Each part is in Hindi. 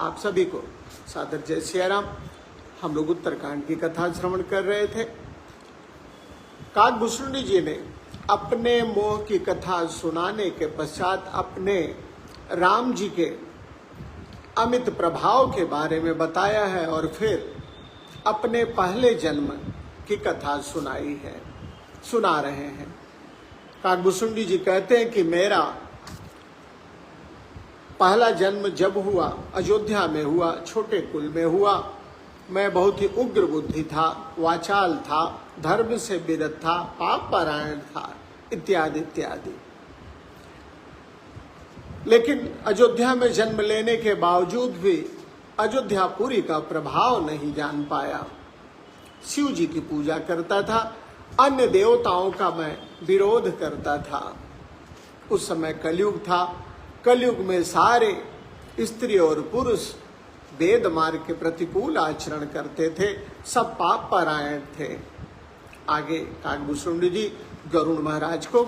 आप सभी को सादर जय सिया राम। हम लोग उत्तरकांड की कथा श्रवण कर रहे थे। काकभूषुंडी जी ने अपने मोह की कथा सुनाने के पश्चात अपने राम जी के अमित प्रभाव के बारे में बताया है और फिर अपने पहले जन्म की कथा सुना रहे हैं। काकभूषुंडी जी कहते हैं कि मेरा पहला जन्म जब हुआ अयोध्या में हुआ, छोटे कुल में हुआ। मैं बहुत ही उग्र बुद्धि था, वाचाल था, धर्म से विरत था, पाप परायण था, इत्यादि इत्यादि। लेकिन अयोध्या में जन्म लेने के बावजूद भी अयोध्यापुरी का प्रभाव नहीं जान पाया। शिव जी की पूजा करता था, अन्य देवताओं का मैं विरोध करता था। उस समय कलयुग था। कलयुग में सारे स्त्री और पुरुष वेद मार्ग के प्रतिकूल आचरण करते थे, सब पाप परायण थे। आगे काकभूषुंडी जी गरुड़ महाराज को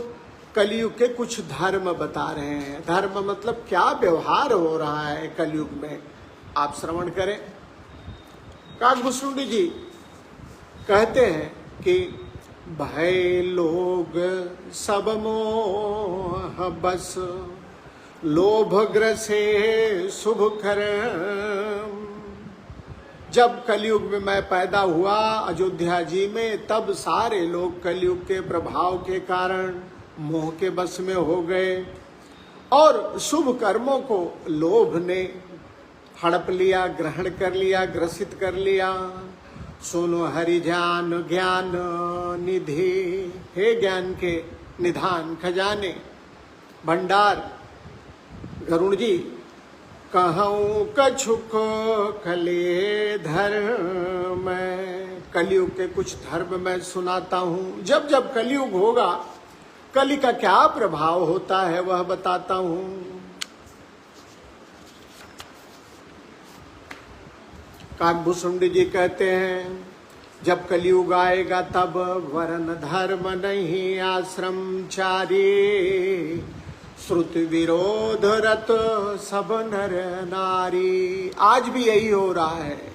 कलयुग के कुछ धर्म बता रहे हैं। धर्म मतलब क्या व्यवहार हो रहा है कलयुग में, आप श्रवण करें। काकभूषुंडी जी कहते हैं कि भय लोग सब मोह बस, लोभ ग्रसे शुभ कर्म। जब कलयुग में मैं पैदा हुआ अयोध्या जी में, तब सारे लोग कलयुग के प्रभाव के कारण मोह के बस में हो गए और शुभ कर्मों को लोभ ने हड़प लिया, ग्रहण कर लिया, ग्रसित कर लिया। सुनो हरि जान ज्ञान निधि, हे ज्ञान के निधान खजाने भंडार गरुड़ जी, कहूँ कछुक खले धर्म। कलयुग के कुछ धर्म मैं सुनाता हूँ। जब जब कलयुग होगा, कली का क्या प्रभाव होता है वह बताता हूँ। काकभूषुंडी जी कहते हैं जब कलयुग आएगा तब वर्ण धर्म नहीं आश्रम चारी, श्रुति विरोध रत सब नर नारी। आज भी यही हो रहा है।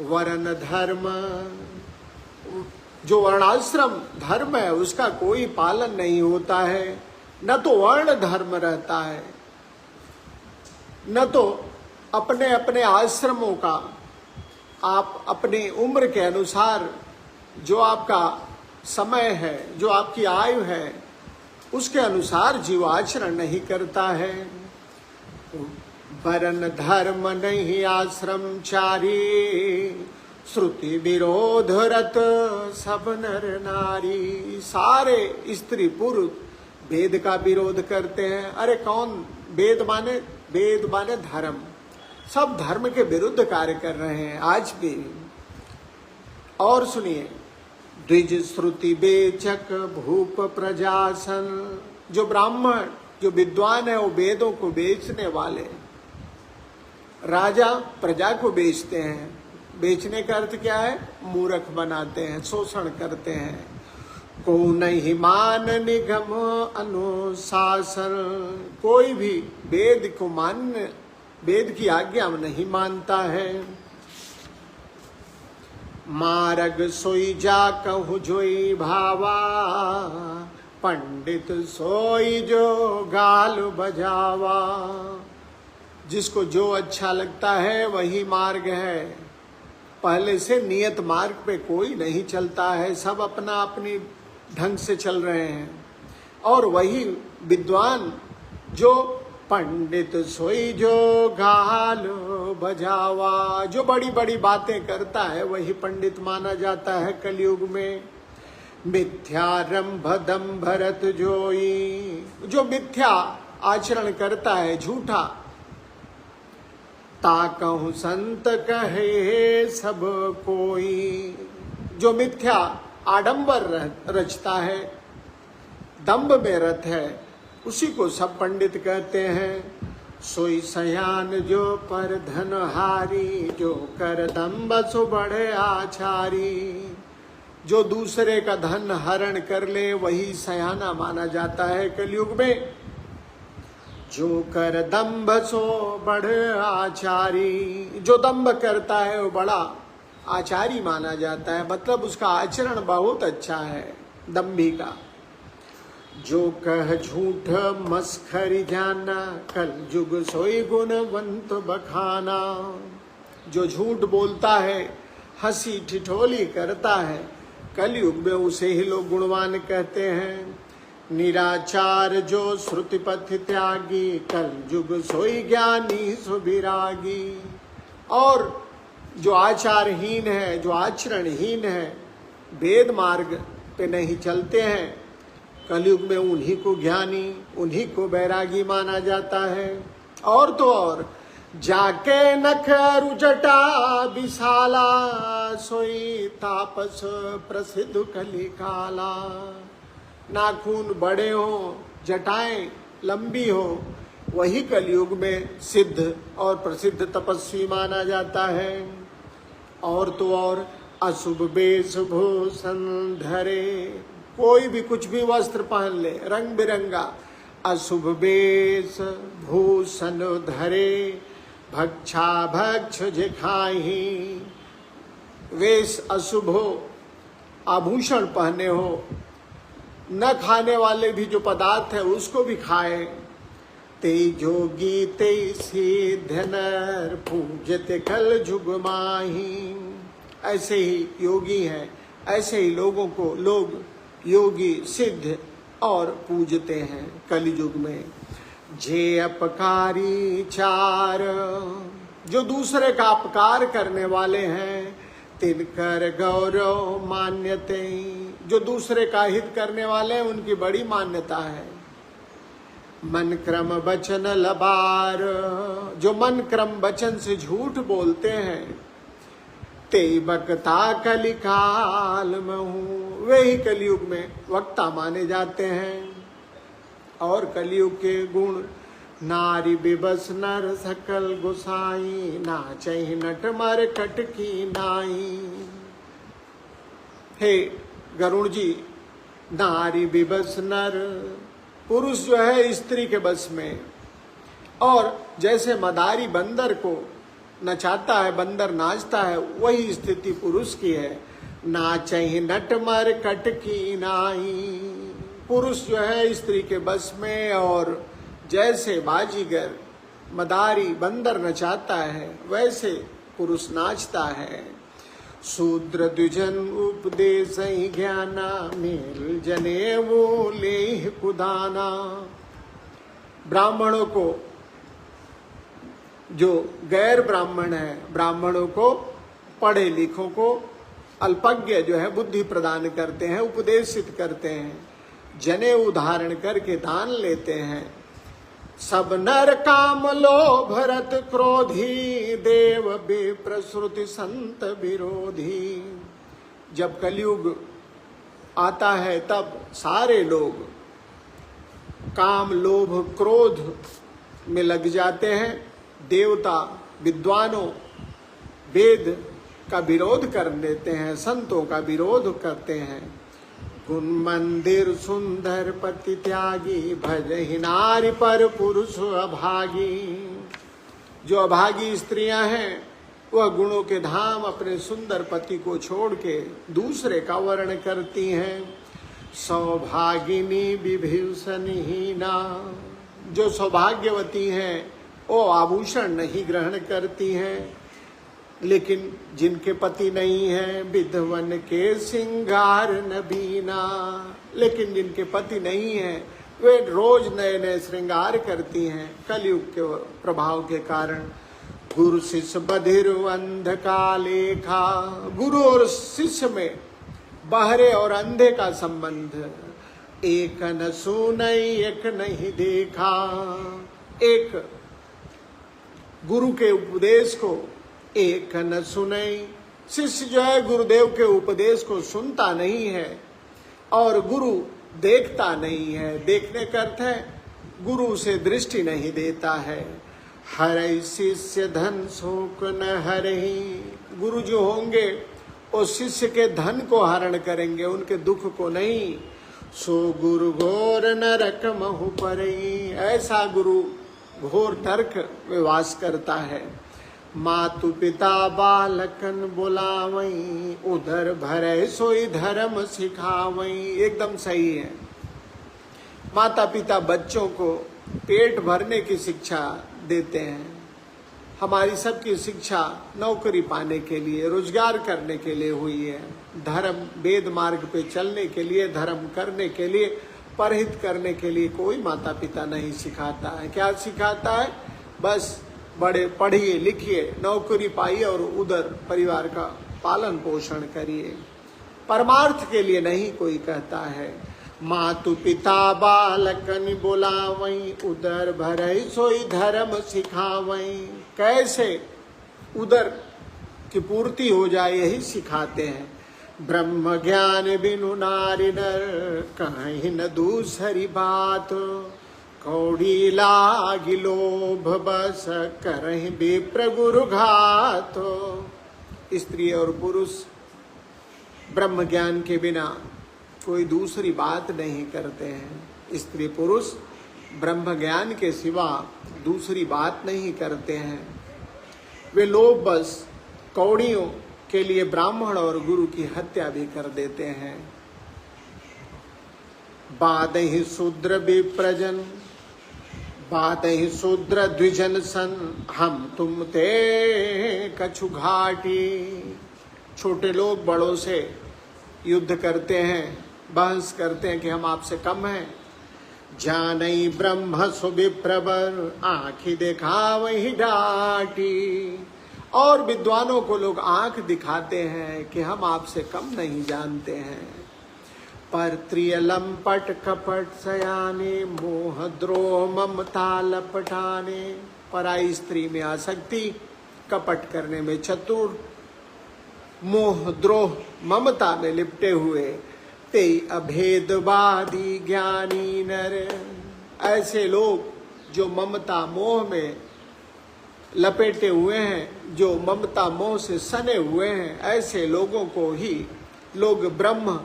वर्ण धर्म, जो वर्णाश्रम धर्म है उसका कोई पालन नहीं होता है। न तो वर्ण धर्म रहता है, न तो अपने अपने आश्रमों का आप अपनी उम्र के अनुसार जो आपका समय है, जो आपकी आयु है, उसके अनुसार जीव आचरण नहीं करता है। वर्ण धर्म नहीं आश्रम चारी, श्रुति विरोध रत सब नर नारी। सारे स्त्री पुरुष वेद का विरोध करते हैं। अरे कौन वेद माने? वेद माने धर्म। सब धर्म के विरुद्ध कार्य कर रहे हैं आज भी। और सुनिए, द्विज श्रुति बेचक भूप प्रजासन। जो ब्राह्मण, जो विद्वान है, वो वेदों को बेचने वाले। राजा प्रजा को बेचते हैं। बेचने का अर्थ क्या है? मूर्ख बनाते हैं, शोषण करते हैं। को नहीं मान निगम अनुशासन। कोई भी वेद को मान्य, वेद की आज्ञा नहीं मानता है। मार्ग सोई जा कहु जोई भावा, पंडित सोई जो गाल बजावा। जिसको जो अच्छा लगता है वही मार्ग है। पहले से नियत मार्ग पे कोई नहीं चलता है, सब अपना अपनी ढंग से चल रहे हैं। और वही विद्वान जो पंडित सोई जो गाल बजावा, जो बड़ी बड़ी बातें करता है वही पंडित माना जाता है कलयुग में। मिथ्यारंभ दंभ रत जोई, जो मिथ्या आचरण करता है, झूठा। ताकहु संत कहे सब कोई, जो मिथ्या आडंबर रचता है, दंभ में रत है, उसी को सब पंडित कहते हैं। सोई सयान जो पर धनहारी, जो कर दंभ सो बढ़े आचारी। जो दूसरे का धन हरण कर ले वही सयाना माना जाता है कलयुग में। जो कर दंभ सो बड़ आचारी, जो दंभ करता है वो बड़ा आचारी माना जाता है, मतलब उसका आचरण बहुत अच्छा है दंभी का। जो कह झूठ मस्खरी जाना, कल जुग सोई गुणवंत बखाना। जो झूठ बोलता है, हंसी ठिठोली करता है, कलयुग में उसे ही लोग गुणवान कहते हैं। निराचार जो श्रुति पथ त्यागी, कल जुग सोई ज्ञानी सुविरागी। और जो आचारहीन है, जो आचरणहीन है, वेद मार्ग पे नहीं चलते हैं, कलयुग में उन्हीं को ज्ञानी, उन्हीं को बैरागी माना जाता है। और तो और, जाके नख रुजटा विशाला, सोई तापस प्रसिद्ध कलिकाला। नाखून बड़े हो, जटाएं लंबी हो, वही कलयुग में सिद्ध और प्रसिद्ध तपस्वी माना जाता है। और तो और, अशुभ वेशभूषण धरे, कोई भी कुछ भी वस्त्र पहन ले रंग बिरंगा, अशुभ वेश भूषण धरे, भक्षा भक्ष जे खाही। वेश अशुभ हो, आभूषण पहने हो, न खाने वाले भी जो पदार्थ है उसको भी खाए। ते जोगी ते सिद्ध नर, पूजते कल जुग माही। ऐसे ही योगी हैं, ऐसे ही लोगों को लोग योगी सिद्ध और पूजते हैं कलयुग में। जे अपकारी चार, जो दूसरे का अपकार करने वाले हैं, तिनकर गौरव मान्यते, जो दूसरे का हित करने वाले हैं उनकी बड़ी मान्यता है। मन क्रम वचन लबार, जो मन क्रम वचन से झूठ बोलते हैं, ते वक्ता कलिकाल में हूँ, वे ही कलयुग में वक्ता माने जाते हैं। और कलयुग के गुण, नारी बिबस नर सकल गोसाई, नाचहि नट मर कटकी नाई। हे गरुण जी, नारी बिबस नर, पुरुष जो है स्त्री के बस में, और जैसे मदारी बंदर को नचाता है, बंदर नाचता है, वही स्थिति पुरुष की है। नाचहि नट मर कटकी नाई, पुरुष जो है स्त्री के बस में, और जैसे बाजीगर मदारी बंदर नचाता है वैसे पुरुष नाचता है। शूद्र द्विजन उपदेश ज्ञाना, मेल जने वो ले कुदाना। ब्राह्मणों को, जो गैर ब्राह्मण है, ब्राह्मणों को, पढ़े लिखों को, अल्पज्ञ जो है बुद्धि प्रदान करते हैं, उपदेशित करते हैं, जने उदाहरण करके दान लेते हैं। सब नर काम लोभ रत क्रोधी, देव विप्र श्रुति संत विरोधी। जब कलयुग आता है तब सारे लोग काम लोभ क्रोध में लग जाते हैं। देवता विद्वानों वेद का विरोध कर देते हैं, संतों का विरोध करते हैं। गुण मंदिर सुंदर पति त्यागी, भजहि नारी पर पुरुष अभागी। जो अभागी स्त्रियां हैं वह गुणों के धाम अपने सुंदर पति को छोड़ के दूसरे का वर्ण करती हैं। सौभागिनी विभूषणहीना, जो सौभाग्यवती हैं वो आभूषण नहीं ग्रहण करती हैं। लेकिन जिनके पति नहीं है, विधवन के सिंगार नबीना, लेकिन जिनके पति नहीं है वे रोज नए नए श्रृंगार करती हैं कलयुग के प्रभाव के कारण। गुरु शिष्य बधिर अंध का लेखा, गुरु और शिष्य में बहरे और अंधे का संबंध। एक न सुनई एक नहीं देखा, एक गुरु के उपदेश को एक न सुनई, शिष्य जो है गुरुदेव के उपदेश को सुनता नहीं है और गुरु देखता नहीं है। देखने का अर्थ है गुरु उसे दृष्टि नहीं देता है। हरै शिष्य धन शोक न हरहि, गुरु जो होंगे वो शिष्य के धन को हरण करेंगे, उनके दुख को नहीं। सो गुरु घोर नरक महु परई, ऐसा गुरु घोर नरक में वास करता है। मातु पिता बालकन बुलावई, उधर भरे सोई धर्म सिखावई। एकदम सही है। माता पिता बच्चों को पेट भरने की शिक्षा देते हैं। हमारी सबकी शिक्षा नौकरी पाने के लिए, रोजगार करने के लिए हुई है। धर्म वेद मार्ग पे चलने के लिए, धर्म करने के लिए, परहित करने के लिए कोई माता पिता नहीं सिखाता है। क्या सिखाता है? बस बड़े पढ़िए लिखिए, नौकरी पाइए और उधर परिवार का पालन पोषण करिए। परमार्थ के लिए नहीं कोई कहता है। मातु पिता बालकन बुलावई, उदर भरई सोई धर्म सिखावई। कैसे उदर की पूर्ति हो जाए यही सिखाते हैं। ब्रह्म ज्ञान बिनु नारी नर, कहीं न दूसरी बात। कौड़ी लागी लोभ बस, करहि विप्र गुरु घात। स्त्री और पुरुष ब्रह्म ज्ञान के बिना कोई दूसरी बात नहीं करते हैं। स्त्री पुरुष ब्रह्म ज्ञान के सिवा दूसरी बात नहीं करते हैं। वे लोग बस कौड़ियों के लिए ब्राह्मण और गुरु की हत्या भी कर देते हैं। बादहि शूद्र विप्रजन, बादहि शूद्र द्विजन सन, हम तुम ते कछु घाटी। छोटे लोग बड़ों से युद्ध करते हैं, बहस करते हैं कि हम आपसे कम हैं। जानई ब्रह्म सुविप्रवर, आँखी देखा वही डाटी। और विद्वानों को लोग आंख दिखाते हैं कि हम आपसे कम नहीं जानते हैं। पर त्रिय लंपट कपट सयाने, मोह द्रोह ममता लपटाने। पराई स्त्री में आसक्ति, कपट करने में चतुर, मोह द्रोह ममता में लिपटे हुए, ते अभेदवादी ज्ञानी नर। ऐसे लोग जो ममता मोह में लपेटे हुए हैं, जो ममता मोह से सने हुए हैं, ऐसे लोगों को ही लोग ब्रह्म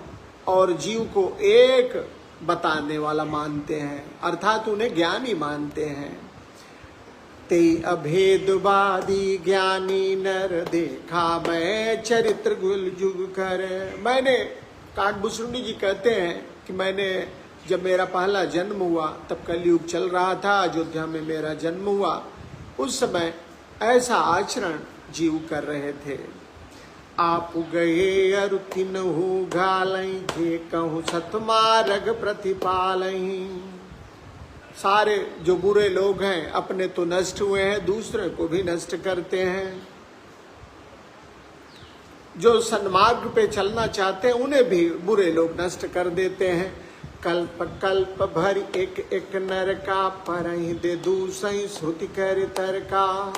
और जीव को एक बताने वाला मानते हैं, अर्थात उन्हें ज्ञानी मानते हैं। ते अभेदवादी ज्ञानी नर, देखा मैं चरित्र गुल जुग कर। मैंने, काकभूषुंडी जी कहते हैं कि मैंने, जब मेरा पहला जन्म हुआ तब कलयुग चल रहा था, अयोध्या में मेरा जन्म हुआ। उस समय ऐसा आचरण जीव कर रहे थे। आप गए अरु तिन्हु घालई, जे कहूँ सतमार्ग प्रतिपालई। सारे जो बुरे लोग हैं अपने तो नष्ट हुए हैं, दूसरे को भी नष्ट करते हैं। जो सन्मार्ग पे चलना चाहते हैं उन्हें भी बुरे लोग नष्ट कर देते हैं। कल्प कल्प भर एक एक नर का, परहि दे दूसई श्रुति कर तर का।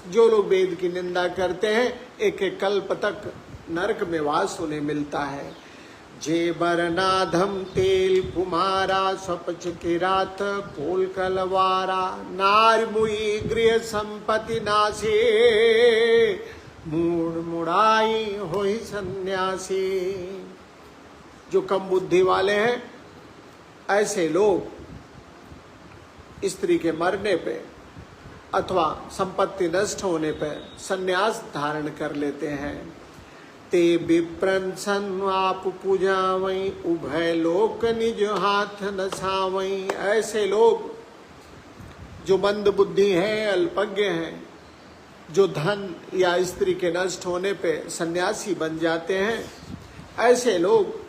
जो लोग वेद की निंदा करते हैं, एक एक कल्प तक नरक में वास उन्हें मिलता है। जे बरनाधम तेल कुमारा, स्वपच की रात कोल कलवारा। नार मुई गृह संपत्ति नासे, मूड मुड़ाई होई सन्यासी। जो कम बुद्धि वाले हैं, ऐसे लोग स्त्री के मरने पे अथवा संपत्ति नष्ट होने पर संन्यास धारण कर लेते हैं। ते विप्रन सन आप पूजावई, उभय लोक निज हाथ नसावई। ऐसे लोग जो मंद बुद्धि हैं, अल्पज्ञ हैं, जो धन या स्त्री के नष्ट होने पे सन्यासी बन जाते हैं, ऐसे लोग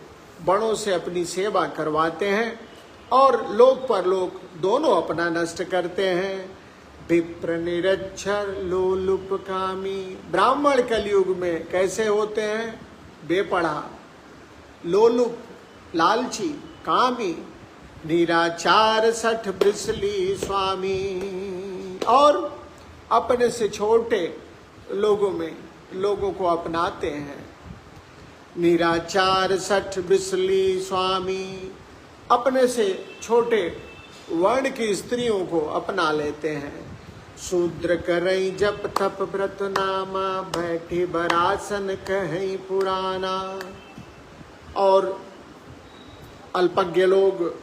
बड़ों से अपनी सेवा करवाते हैं और लोक परलोक दोनों अपना नष्ट करते हैं। विप्र निरक्षर लोलुपकामी। ब्राह्मण कलयुग में कैसे होते हैं? बेपढ़ा, लोलुप, लालची, कामी, निराचार, सठ ब्रिसली स्वामी। और अपने से छोटे लोगों में लोगों को अपनाते हैं। निराचार सठ ब्रिसली स्वामी, अपने से छोटे वर्ण की स्त्रियों को अपना लेते हैं। शूद्र करई जप तप व्रत नामा, बैठे बरासन कहीं पुराना। और अल्पज्ञ लोग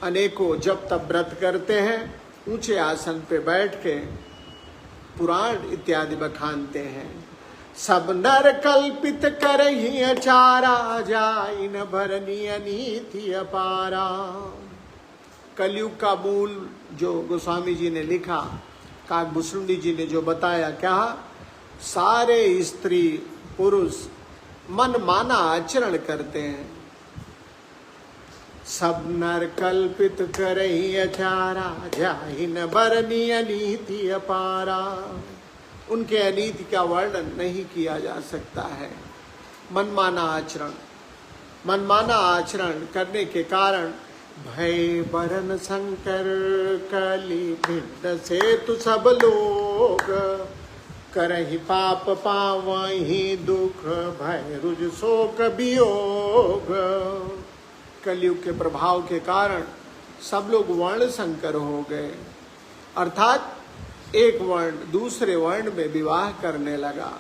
अनेकों जप तप व्रत करते हैं ऊंचे आसन पे बैठ के पुराण इत्यादि बखानते हैं। सब नर कल्पित करहि अचारा, जाई न भरनी अनीति अपारा। कलयुग का मूल जो गोस्वामी जी ने लिखा, काकभूषुंडी जी ने जो बताया, क्या सारे स्त्री पुरुष मन माना आचरण करते हैं। सब नर कल्पित करहि अचारा, जाहि न बरनी अनीति अपारा। उनके अनीति का वर्णन नहीं किया जा सकता है। मनमाना आचरण करने के कारण भय बरन शंकर कली भिन्न से तु सब लोग, करहि पाप पावहि दुख भय रुज शोक वियोग। कलयुग के प्रभाव के कारण सब लोग वर्ण संकर हो गए, अर्थात एक वर्ण दूसरे वर्ण में विवाह करने लगा।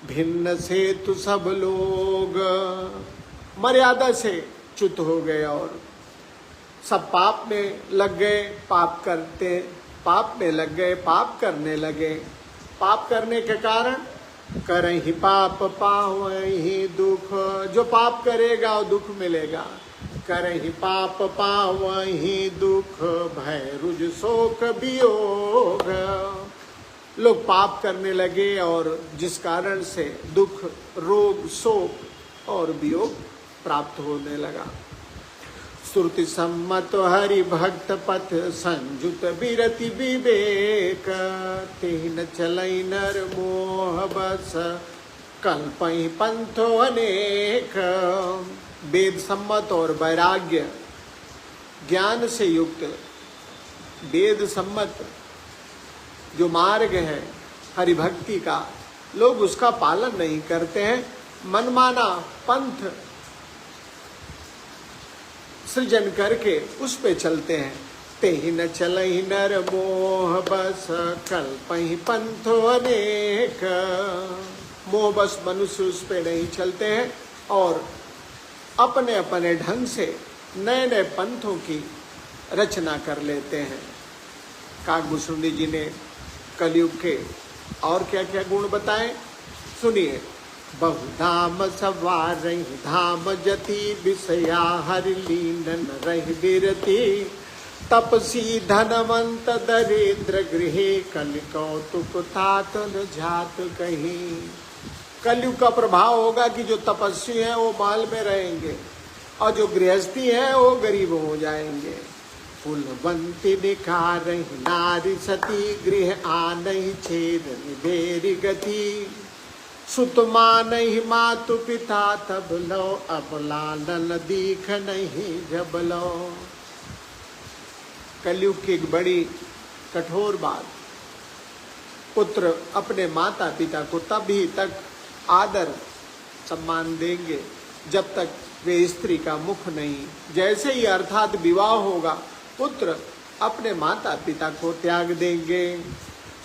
भिन्न से तु सब लोग, मर्यादा से च्युत हो गए और सब पाप में लग गए, पाप करने लगे। पाप करने के कारण करहि पाप पावहि दुख, जो पाप करेगा वो दुख मिलेगा। करहि पाप पावहि दुख भय रुज शोक वियोग। लोग पाप करने लगे और जिस कारण से दुख, रोग, शोक और वियोग प्राप्त होने लगा। श्रुति सम्मत हरि भक्त पथ संजुत विरति विवेक, तेन चलै नर मोह बस कल्पहि पंथो अनेक। वेद सम्मत और वैराग्य ज्ञान से युक्त वेद सम्मत जो मार्ग है हरिभक्ति का, लोग उसका पालन नहीं करते हैं, मनमाना पंथ सृजन करके उस पे चलते हैं। तेहि न चलहि नर मोह बस कल्पहि पंथो अनेक। मोह बस मनुष्य उस पे नहीं चलते हैं और अपने अपने ढंग से नए नए पंथों की रचना कर लेते हैं। काकभूषुंडी जी ने कलयुग के और क्या क्या गुण बताए, सुनिए। बहुधाम सवार धाम जति, विषया हरि लीन रहि बिरति। तपसी धनवंत दरिद्र गृहे, कल कौतुक तात न जात कहीं। कलयुग का प्रभाव होगा कि जो तपस्वी हैं वो माल में रहेंगे और जो गृहस्थी हैं वो गरीब हो जाएंगे। फूलवंती निखारहि नारी सती, गृह आनहि छेद निबेरी गति। सुत मानहि मातु पिता तब लो, अब लालन दीख नहीं जब लो। कलयुग की एक बड़ी कठोर बात, पुत्र अपने माता पिता को तभी तक आदर सम्मान देंगे जब तक वे स्त्री का मुख नहीं, जैसे ही अर्थात विवाह होगा पुत्र अपने माता पिता को त्याग देंगे।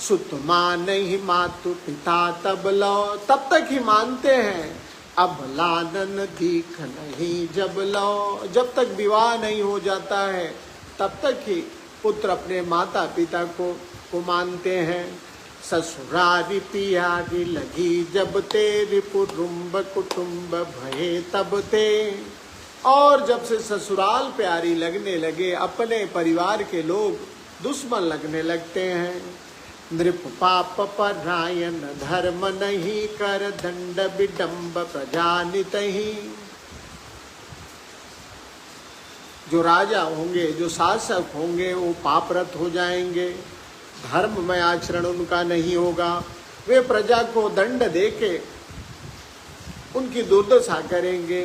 सुत मानहि मातु पिता तब लो, तब तक ही मानते हैं। अब लालन दीख नहीं जब लो, जब तक विवाह नहीं हो जाता है तब तक ही पुत्र अपने माता पिता को मानते हैं। ससुरारी पियारी लगी जब तेरी पुरुम्ब कुटुम्ब भये तब ते। और जब से ससुराल प्यारी लगने लगे, अपने परिवार के लोग दुश्मन लगने लगते हैं। नृप पाप परायण धर्म नहीं, कर दंड विडम्ब प्रजा नितहि। जो राजा होंगे, जो शासक होंगे, वो पापरत हो जाएंगे, धर्ममय आचरण उनका नहीं होगा। वे प्रजा को दंड देके उनकी दुर्दशा करेंगे।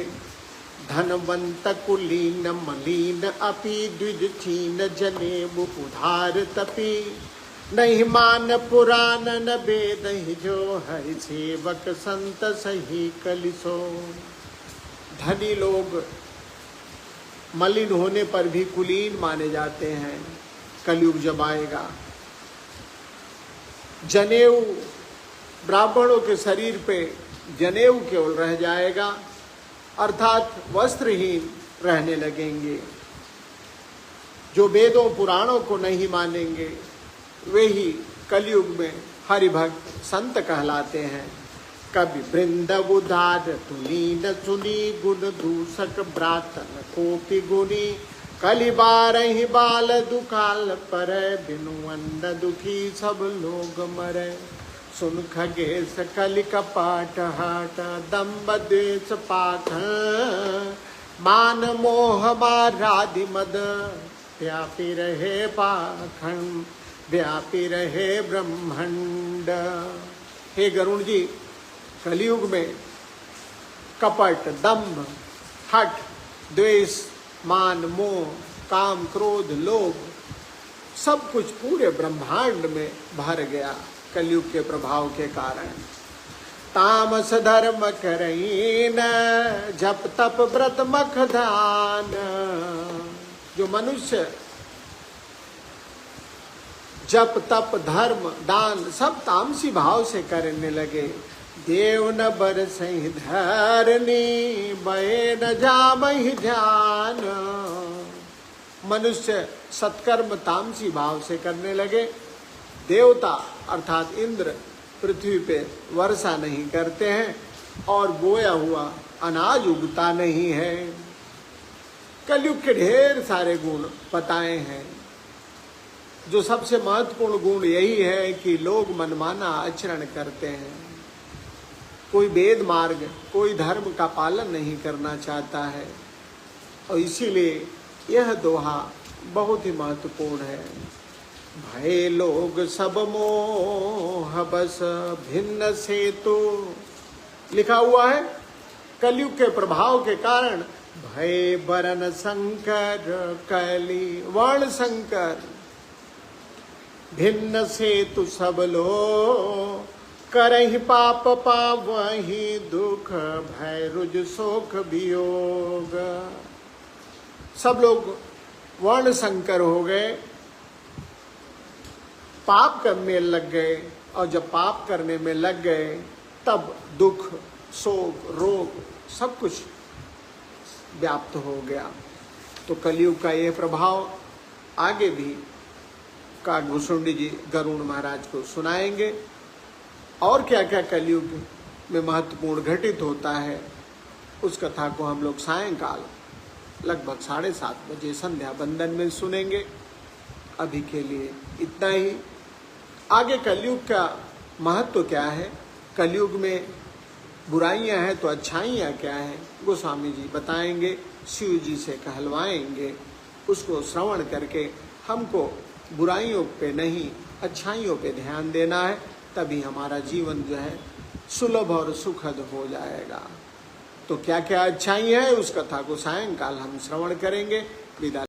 धनवंत कुलीन मलीन अपि, द्विज छीन जनेऊ उधार तपी। नहीं मान पुराण न वेद ही, जो हरि सेवक संत सही कलिसो। धनी लोग मलिन होने पर भी कुलीन माने जाते हैं। कलयुग जब आएगा, जनेऊ ब्राह्मणों के शरीर पे जनेऊ केवल रह जाएगा, अर्थात वस्त्रहीन रहने लगेंगे। जो वेदों पुराणों को नहीं मानेंगे वे ही कलयुग में हरिभक्त संत कहलाते हैं। कभी वृंद उदार तुनी न सुनी गुण दूषक ब्रातन कोपि गुनी कलि बारहि बाल दुकाल पर बिनु अन्न दुखी सब लोग मरे। सुन खगेश कलि कपाट हाट दम्ब द्वेष पाखंड मान मोह मारादि मद व्यापी रहे पाखंड व्यापी रहे ब्रह्मांड। हे गरुण जी, कलयुग में कपट दंभ हठ द्वेष मान मोह काम क्रोध लोभ सब कुछ पूरे ब्रह्मांड में भर गया कलयुग के प्रभाव के कारण। तामस धर्म करईन जप तप व्रत मख दान। जो मनुष्य जप तप धर्म दान सब तामसी भाव से करने लगे। देव न बरसहि धरनी बहे न जामहि ध्यान। मनुष्य सत्कर्म तामसी भाव से करने लगे। देवता अर्थात इंद्र पृथ्वी पे वर्षा नहीं करते हैं और बोया हुआ अनाज उगता नहीं है। कलयुग के ढेर सारे गुण बताए हैं। जो सबसे महत्वपूर्ण गुण यही है कि लोग मनमाना आचरण करते हैं। कोई वेद मार्ग कोई धर्म का पालन नहीं करना चाहता है और इसीलिए यह दोहा बहुत ही महत्वपूर्ण है। भय लोग सब मोह बस भिन्न से तो लिखा हुआ है। कलयुग के प्रभाव के कारण भय बरन संकर कली वर्ण संकर भिन्न से तु सब लो करहि पाप पावहि दुख भय रुज शोक वियोग। सब लोग वर्ण संकर हो गए, पाप करने लग गए और जब पाप करने में लग गए तब दुख शोक रोग सब कुछ व्याप्त हो गया। तो कलयुग का यह प्रभाव आगे भी काकभूषुंडी जी गरुड़ महाराज को सुनाएंगे। और क्या क्या कलयुग में महत्वपूर्ण घटित होता है उस कथा को हम लोग सायंकाल लगभग 7:30 बजे संध्या बंदन में सुनेंगे। अभी के लिए इतना ही। आगे कलयुग का महत्व क्या है, कलयुग में बुराइयां हैं तो अच्छाइयां क्या हैं, गोस्वामी जी बताएंगे, शिव जी से कहलवाएंगे। उसको श्रवण करके हमको बुराइयों पे नहीं अच्छाइयों पे ध्यान देना है, तभी हमारा जीवन जो है सुलभ और सुखद हो जाएगा। तो क्या क्या अच्छाई है उस कथा को सायंकाल हम श्रवण करेंगे। विदा।